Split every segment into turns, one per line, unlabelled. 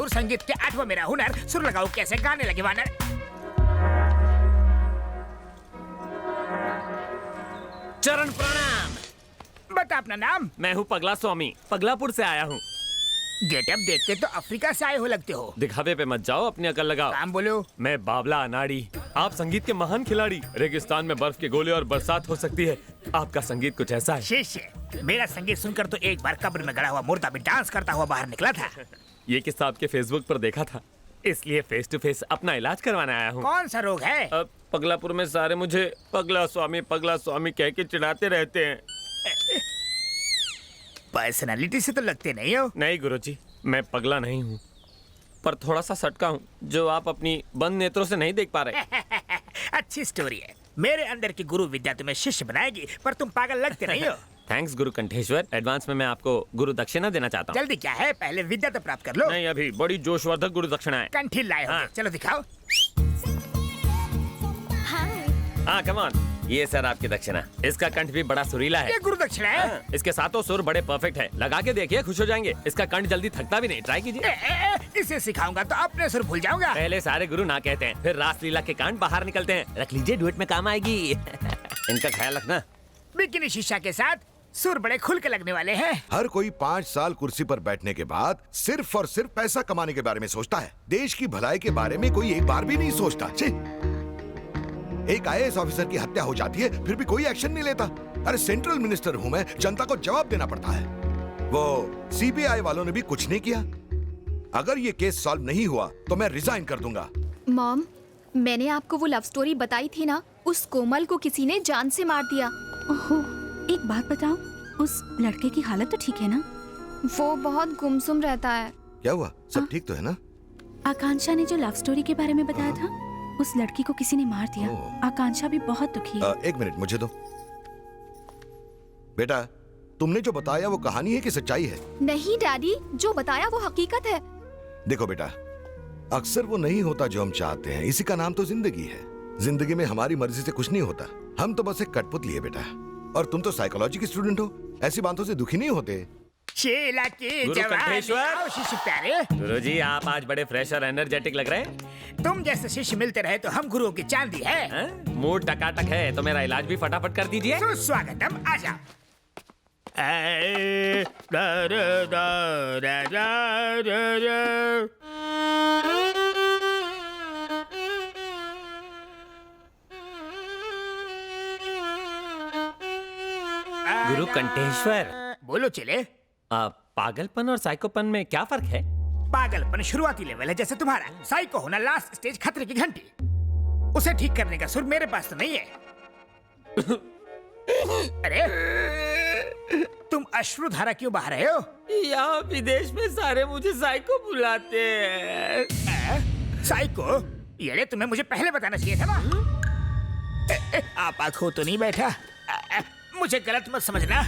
सुर संगीत के 8वां मेरा हुनर, सुर लगाओ कैसे गाने लगे वानर।
चरण प्रणाम।
बता अपना नाम।
मैं हूँ पगला स्वामी, पगलापुर से आया हूँ।
गेटअप देखते तो अफ्रीका से आए हो लगते हो।
दिखावे पे मत जाओ, अपनी अकल लगाओ।
काम बोलो।
मैं बाबला अनाड़ी, आप संगीत के महान खिलाड़ी। रेगिस्तान में बर्फ के गोले और बरसात हो सकती है, आपका संगीत कुछ ऐसा है।
शिष्य, मेरा संगीत सुनकर तो एक बार कब्र में गड़ा हुआ मुर्दा भी डांस करता हुआ बाहर निकला था।
ये किस्सा आपके फेसबुक पर देखा था, इसलिए फेस टू फेस अपना इलाज करवाने आया हूँ।
कौन सा रोग है?
पगलापुर में सारे मुझे पगला स्वामी कह के चिढ़ाते रहते हैं।
पर्सनालिटी से तो लगते नहीं हो।
नहीं गुरुजी, मैं पगला नहीं हूँ, पर थोड़ा सा सटका हूँ जो आप अपनी बंद नेत्रों से नहीं देख पा रहे।
अच्छी स्टोरी है। मेरे अंदर की गुरु विद्या तुम्हें शिष्य बनाएगी, पर तुम पागल लगते नहीं हो।
थैंक्स गुरु कंठेश्वर। एडवांस में मैं आपको गुरु दक्षिणा देना चाहता हूँ।
जल्दी क्या है, पहले विद्या तो प्राप्त कर लो।
नहीं, अभी बड़ी जोशवर्धक गुरु दक्षिणा है।
कंठी लाए होंगे।
हाँ।
चलो दिखाओ।
हाँ कम ऑन, ये सर आपकी दक्षिणा। इसका कंठ भी बड़ा सुरीला है।
ये गुरु दक्षिणा है।
हाँ, इसके सातों सुर बड़े परफेक्ट है। लगा के देखिए, खुश हो जाएंगे। इसका कंठ जल्दी थकता भी नहीं, ट्राई कीजिए।
इसे सिखाऊंगा तो अपने सुर भूल जाऊंगा।
पहले सारे गुरु ना कहते हैं, फिर रास लीला के कांड बाहर निकलते हैं। रख लीजिए, डुएट में काम आएगी। इनका ख्याल रखना।
बिकिनी शीशा के साथ सुर बड़े खुल के लगने वाले हैं।
हर कोई 5 साल कुर्सी पर बैठने के बाद सिर्फ और सिर्फ पैसा कमाने के बारे में सोचता है। देश की भलाई के बारे में कोई एक बार भी नहीं सोचता। छी! एक IAS ऑफिसर की हत्या हो जाती है, फिर भी कोई एक्शन नहीं लेता। अरे सेंट्रल मिनिस्टर हूं मैं, जनता को जवाब देना पड़ता है। वो CBI वालों ने भी कुछ नहीं किया। अगर ये केस सॉल्व नहीं हुआ तो मैं रिजाइन कर दूंगा।
मॉम, मैंने आपको वो लव स्टोरी बताई थी ना, उस कोमल को किसी ने जान से मार दिया।
ओहो, एक बात बताओ, उस लड़के की हालत तो ठीक है ना?
वो बहुत गुमसुम रहता है।
क्या हुआ, सब ठीक तो है ना?
आकांक्षा ने जो लव स्टोरी के बारे में बताया था, उस लड़की को किसी ने मार दिया। आकांक्षा भी बहुत दुखी है।
एक मिनट मुझे दो। बेटा, तुमने जो बताया वो कहानी है कि सच्चाई है?
नहीं डैडी, जो बताया वो हकीकत है।
देखो बेटा, अक्सर वो नहीं होता जो हम चाहते हैं। इसी का नाम तो जिंदगी है। जिंदगी में हमारी मर्जी से कुछ नहीं होता। हम तो बस एक कठपुतली है बेटा। और तुम तो साइकोलॉजी की स्टूडेंट हो, ऐसी बातों से दुखी नहीं होते।
शेला के
गुरु कंठेश्वर।
आओ शिष्य प्यारे।
गुरुजी, आप आज बड़े फ्रेश और एनर्जेटिक लग रहे हैं।
तुम जैसे शिष्य मिलते रहे तो हम गुरुओं की चांदी है।
मूड टकाटक है तो मेरा इलाज भी फटाफट कर दीजिए।
सुस्वागतम, आजा।
गुरु कंठेश्वर,
बोलो चले।
पागलपन और साइकोपन में क्या फर्क है?
पागलपन शुरुआती लेवल है जैसे तुम्हारा। साइको होना लास्ट स्टेज, खतरे की घंटी। उसे ठीक करने का सुर मेरे पास तो नहीं है। अरे तुम अश्रुधारा क्यों बहा रहे हो?
यहाँ विदेश में सारे मुझे साइको बुलाते हैं।
साइको? ये तुम्हें मुझे पहले बताना चाहिए था ना। आप आंखों तो नहीं बैठा? मुझे गलत मत समझना।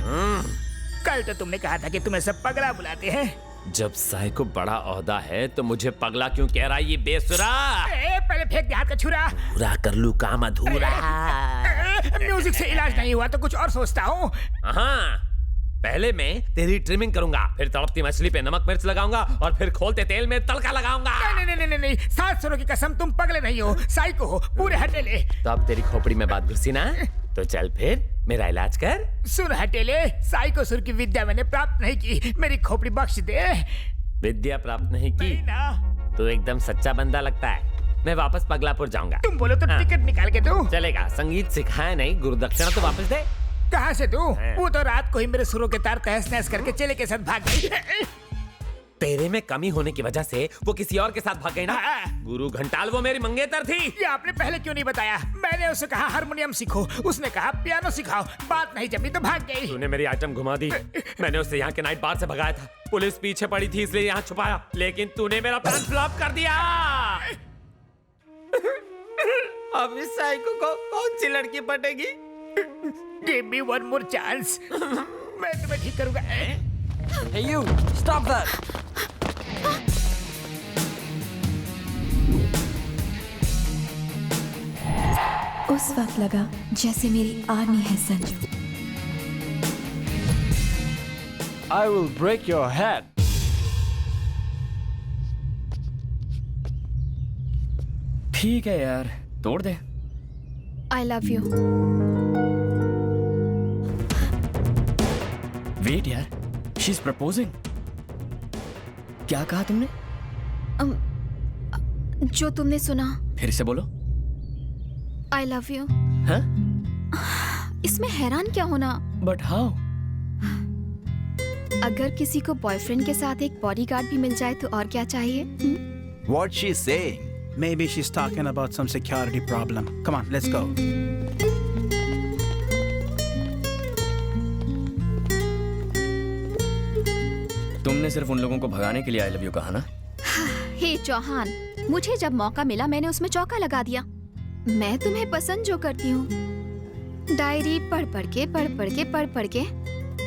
कल तो तुमने कहा था कि तुम्हें सब पगला बुलाते हैं।
जब साइको बड़ा ओहदा है तो मुझे पगला क्यों कह रहा है ये बेसुरा?
पहले फेंक दे हाथ का छुरा।
पूरा कर लूं काम अधूरा।
म्यूजिक से इलाज नहीं हुआ तो कुछ और सोचता हूँ।
हाँ, पहले मैं तेरी ट्रिमिंग करूंगा, फिर तड़पती मछली पे नमक मिर्च लगाऊंगा और फिर खोलते तेल में तड़का लगाऊंगा।
नहीं, 7 सुरों की कसम, तुम पगले नहीं हो, साइको हो, पूरे हटेले।
तो अब तेरी खोपड़ी में बात घुसी ना, तो चल फिर मेरा इलाज कर।
सुर हटेले, साइको सुर की विद्या मैंने प्राप्त नहीं की, मेरी खोपड़ी बख्श दे।
विद्या प्राप्त नहीं की
ना।
तो एकदम सच्चा बंदा लगता है। मैं वापस पगलापुर जाऊंगा।
तुम बोलो तो टिकट निकाल के दो।
चलेगा, संगीत सिखाया नहीं, गुरु दक्षिणा तो वापस दे।
कहाँ से दूं? वो तो रात को ही मेरे सुरों के तार तहस नहस करके चेले के साथ भाग गई।
तेरे में कमी होने की वजह से वो किसी और के साथ भाग गई ना। गुरु घंटाल वो मेरी मंगेतर थी।
ये आपने पहले क्यों नहीं बताया? मैंने उसे कहा हारमोनियम सीखो, उसने कहा पियानो सिखाओ। बात नहीं जमी तो भाग गई।
तूने मेरी आइटम घुमा दी। मैंने उसे यहाँ के नाइट बार से भगाया था। पुलिस पीछे पड़ी थी इसलिए यहाँ छुपाया, लेकिन तूने मेरा प्लान फ्लॉप कर दिया। अब इस साइको को कौन सी लड़की पटेगी?
Give me one more chance. मैं तुम्हें ठीक करूंगा।
Hey you, stop that!
उस वक्त लगा जैसे मेरी आर्मी है Sanju.
I will break your head.
ठीक है यार, तोड़ दे।
I love you.
वेट यार, शी इज प्रपोजिंग। क्या कहा तुमने?
जो तुमने सुना।
फिर से बोलो।
I love you.
हाँ?
इसमें हैरान क्या होना?
But how?
अगर किसी को बॉयफ्रेंड के साथ एक बॉडीगार्ड भी मिल जाए तो और क्या चाहिए?
What's she saying?
Maybe she's talking about some security problem. Come on, let's go.
तुमने सिर्फ उन लोगों को भगाने के लिए आई लव यू कहा ना?
हे चौहान, मुझे जब मौका मिला मैंने उसमें चौका लगा दिया। मैं तुम्हें पसंद जो करती हूँ, डायरी पढ़ पढ़ के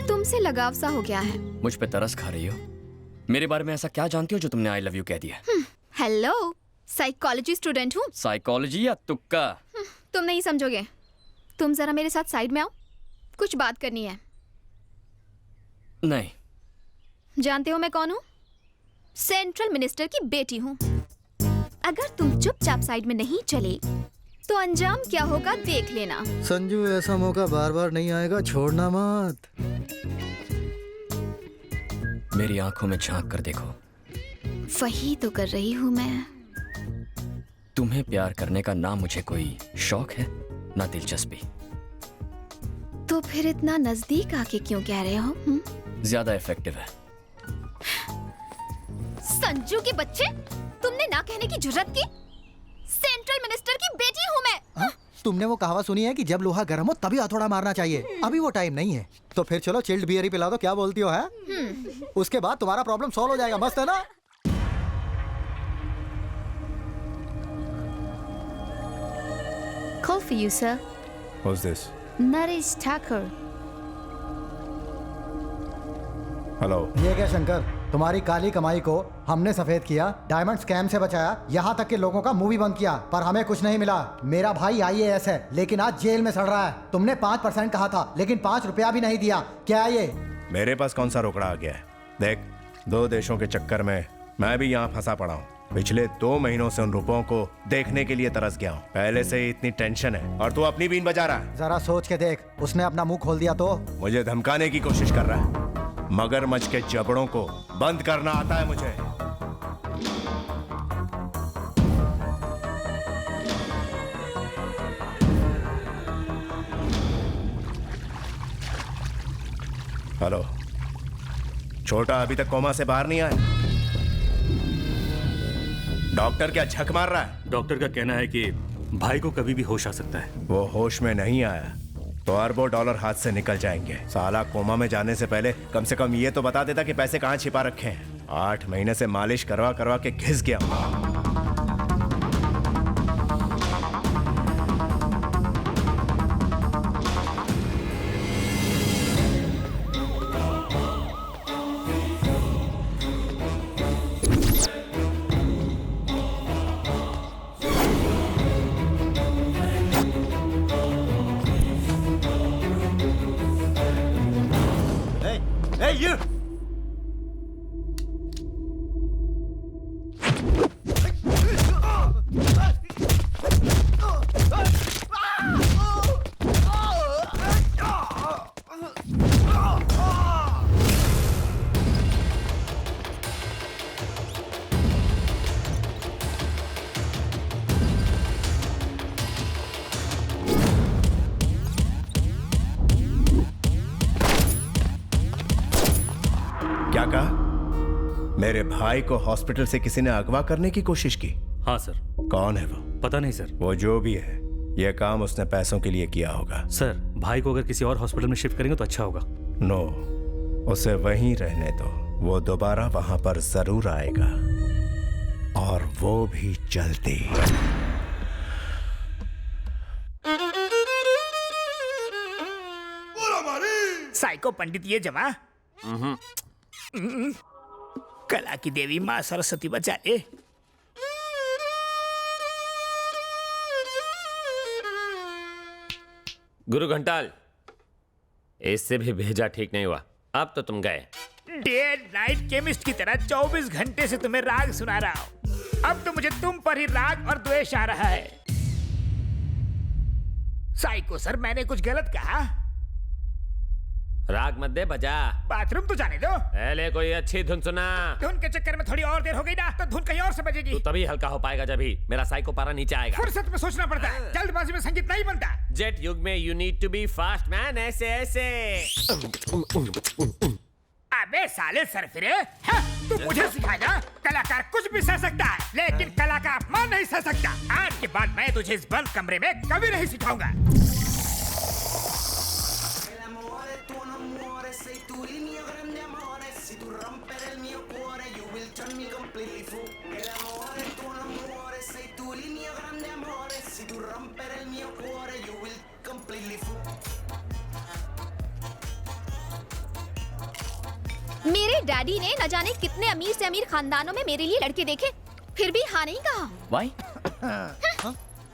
तुमसे लगाव सा हो गया है।
मुझ पे तरस खा रही हो? मेरे बारे में ऐसा क्या जानती हो जो तुमने आई लव यू कह दिया?
हेलो, साइकोलॉजी स्टूडेंट हूँ।
साइकोलॉजी या तुक्का?
तुम नहीं समझोगे। तुम जरा मेरे साथ साइड में आओ, कुछ बात करनी है।
नहीं।
जानते हो मैं कौन हूँ? सेंट्रल मिनिस्टर की बेटी हूँ। अगर तुम चुपचाप साइड में नहीं चले तो अंजाम क्या होगा देख लेना।
संजू, ऐसा मौका बार बार नहीं आएगा, छोड़ना मत।
मेरी आंखों में झांक कर देखो।
वही तो कर रही हूँ मैं।
तुम्हें प्यार करने का ना मुझे कोई शौक है ना दिलचस्पी।
तो फिर इतना नजदीक आके क्यों कह रहे हो?
ज्यादा इफेक्टिव है।
संजू के बच्चे, तुमने ना कहने की जुर्रत की? सेंट्रल मिनिस्टर की बेटी हूँ मैं।
तुमने वो कहावत सुनी है कि जब लोहा गर्म हो तभी हथौड़ा मारना चाहिए? अभी वो टाइम नहीं है। तो फिर चलो चिल्ड बियर ही पिला दो, क्या बोलती हो? है उसके बाद तुम्हारा प्रॉब्लम सॉल्व हो जाएगा। मस्त है ना?
Call for you, sir.
Who's this?
Naresh Thakur.
Hello.
ये क्या शंकर, तुम्हारी काली कमाई को हमने सफेद किया, डायमंड स्कैम से बचाया, यहाँ तक कि लोगों का मुंह भी बंद किया, पर हमें कुछ नहीं मिला। मेरा भाई IAS है लेकिन आज जेल में सड़ रहा है। तुमने 5% कहा था लेकिन 5 रुपया भी नहीं दिया। क्या है ये?
मेरे पास कौन सा रोकड़ा आ गया है? देख, 2 देशों के चक्कर में मैं भी यहाँ फंसा पड़ा हूँ। पिछले 2 महीनों से उन रुपयों को देखने के लिए तरस गया हूँ। पहले से ही इतनी टेंशन है और तू अपनी बीन बजा रहा है।
जरा सोच के देख, उसने अपना मुंह खोल दिया तो?
मुझे धमकाने की कोशिश कर रहा है। मगरमच्छ के जबड़ों को बंद करना आता है मुझे। हेलो, छोटा अभी तक कोमा से बाहर नहीं आया? डॉक्टर क्या झक मार रहा है?
डॉक्टर का कहना है कि भाई को कभी भी होश आ सकता है।
वो होश में नहीं आया तो अरबों डॉलर हाथ से निकल जाएंगे। साला कोमा में जाने से पहले कम से कम ये तो बता देता कि पैसे कहाँ छिपा रखे हैं। 8 महीने से मालिश करवा करवा के घिस गया हूं।
Hey, you!
क्या कहा? मेरे भाई को हॉस्पिटल से किसी ने अगवा करने की कोशिश की?
हाँ सर।
कौन है वो?
पता नहीं सर।
वो जो भी है, यह काम उसने पैसों के लिए किया होगा।
सर, भाई को अगर किसी और हॉस्पिटल में शिफ्ट करेंगे तो अच्छा होगा।
नो, उसे वहीं रहने दो। वो दोबारा वहां पर जरूर आएगा और वो भी जल्दी।
साइको पंडित ये जमा। कला की देवी माँ सरस्वती बचा ले।
गुरु घंटाल, इससे भी भेजा ठीक नहीं हुआ। अब तो तुम गए।
डे नाइट केमिस्ट की तरह 24 घंटे से तुम्हें राग सुना रहा हूँ। अब तो मुझे तुम पर ही राग और द्वेष आ रहा है। साइको सर, मैंने कुछ गलत कहा?
राग मत दे, बजा।
बाथरूम तो जाने दो।
पहले कोई अच्छी धुन सुना।
धुन के चक्कर में थोड़ी और देर हो गई ना, तो धुन कहीं और से बजेगी।
तू तभी हल्का हो पाएगा जब ही मेरा साइको पारा नीचे आएगा।
फुर्सत में सोचना पड़ता है, जल्दबाजी में संगीत नहीं बनता।
जेट युग में you need to be fast man, ऐसे ऐसे।
अबे साले सरफिरे, तू मुझे सिखाएगा? कलाकार कुछ भी सह सकता है, लेकिन कला का अपमान नहीं सह सकता। आज के बाद मैं तुझे इस बंद कमरे में कभी नहीं सिखाऊंगा।
मेरे डैडी ने न जाने कितने अमीर से अमीर खानदानों में मेरे लिए लड़के देखे, फिर भी हाँ नहीं कहा।
वाई?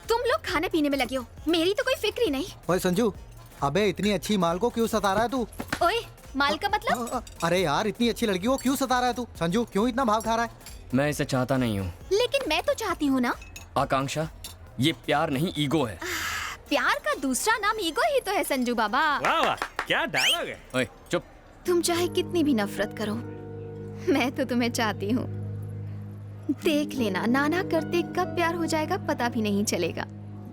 तुम लोग खाने पीने में लगे हो, मेरी तो कोई फिक्र ही नहीं।
ओए संजू, अबे इतनी अच्छी माल को क्यों सता रहा है तू?
ओए, माल का मतलब?
अरे यार, इतनी अच्छी लड़की को क्यों सता रहा है तू? संजू, क्यों इतना भाव खा रहा है?
मैं इसे चाहता नहीं हूँ।
लेकिन मैं तो चाहती हूँ ना।
आकांक्षा, ये प्यार नहीं ईगो है।
प्यार का दूसरा नाम ईगो ही तो है संजू बाबा।
वाह वाह, क्या डायलॉग है।
ओए चुप।
तुम चाहे कितनी भी नफरत करो, मैं तो तुम्हें चाहती हूँ। देख लेना, नाना करते कब प्यार हो जाएगा पता भी नहीं चलेगा।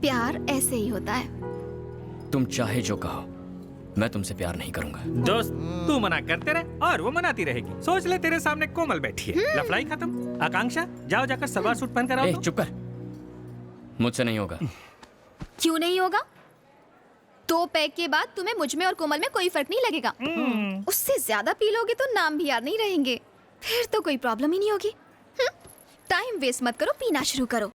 प्यार ऐसे ही होता है।
तुम चाहे जो कहो, मैं तुमसे प्यार नहीं करूंगा।
दोस्त, तू मना करते रहे और वो मनाती रहेगी। सोच ले तेरे सामने कोमल बैठी है। लफड़ाई खत्म। आकांक्षा, जाओ जाकर सलवार सूट पहन कर आओ।
ए, चुप कर। मुझसे नहीं होगा।
क्यों नहीं होगा? 2 पैक के बाद तुम्हें मुझ में और कोमल में कोई फर्क नहीं लगेगा। उससे ज्यादा पी लोगे तो नाम भी याद नहीं रहेंगे, फिर तो कोई प्रॉब्लम ही नहीं होगी। टाइम वेस्ट मत करो, पीना शुरू करो।